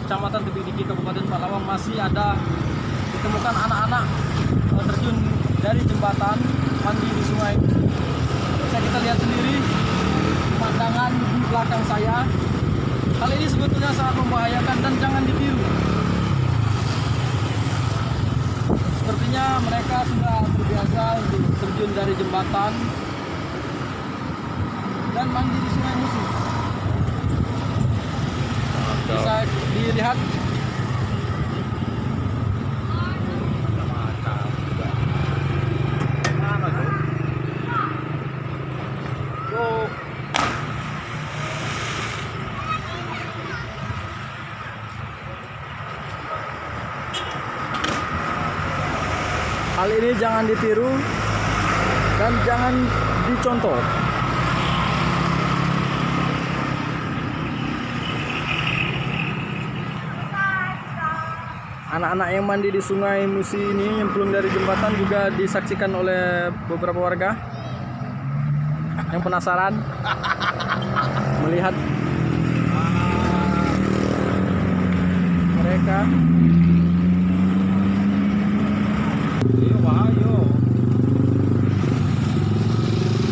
Kecamatan Tebing Tinggi Kabupaten Palawang masih ada ditemukan anak-anak terjun dari jembatan mandi di sungai. Bisa kita lihat sendiri pemandangan di belakang saya. Hal ini sebetulnya sangat membahayakan dan jangan ditiru. Sepertinya mereka sudah terbiasa untuk terjun dari jembatan dan mandi di Sungai Musi. Bisa dilihat hal ini jangan ditiru dan jangan dicontoh. Anak-anak yang mandi di Sungai Musi ini nyemplung dari jembatan juga disaksikan oleh beberapa warga yang penasaran melihat mereka.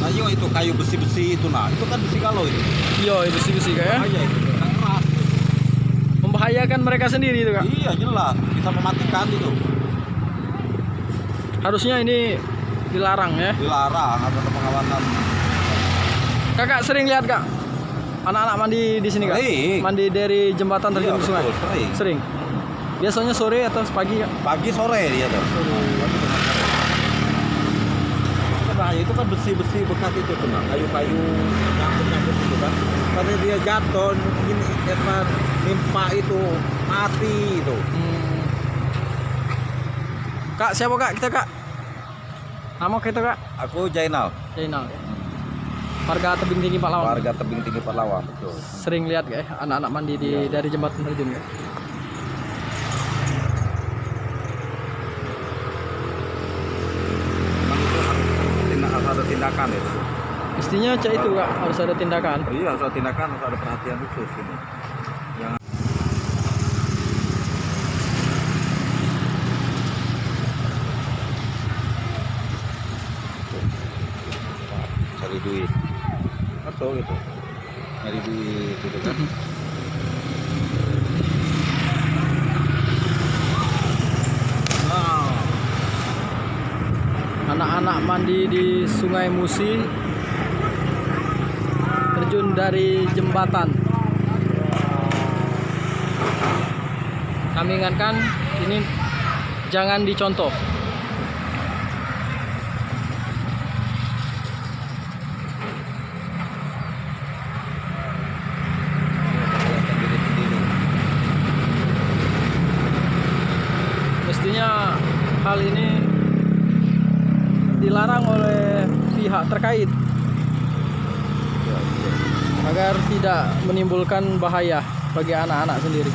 Ayo itu kayu besi-besi itu nah, itu kan besi kalau itu. Iya, besi-besi kayak. Bahaya itu, kan keras. Membahayakan mereka sendiri itu, Kak. Iya jelas, bisa mematikan itu. Harusnya ini dilarang ya. Dilarang atau pengawasan. Kakak sering lihat, Kak, anak-anak mandi di sini, Kak? Sering. Mandi dari jembatan terjun ke sungai. Betul, Sering. Biasanya sore atau pagi, Kak? Pagi sore dia tuh. Bahaya itu kan besi-besi bekas itu tuh, kayu-kayu nyangkut-nyangkut itu kan. Karena dia jatuh mungkin karena nimpa itu mati itu. Kak, siapa, Kak? Kita, Kak. Nama kita, Kak? Aku Jainal, Jainal. Warga Tebing Tinggi Palawang. warga Tebing Tinggi Palawang, betul. Sering lihat, Kak, anak-anak mandi dari jembatan terjun, Kak. Harus ada tindakan itu. Mestinya cak itu, Kak, harus ada tindakan. Iya, harus ada tindakan, harus ada perhatian khusus ini. Jangan cari duit. Atau gitu. Nyari duit gitu kan. Anak-anak mandi di Sungai Musi terjun dari jembatan. Kami ingatkan ini jangan dicontoh. Mestinya hal ini dilarang oleh pihak terkait agar tidak menimbulkan bahaya bagi anak-anak sendiri.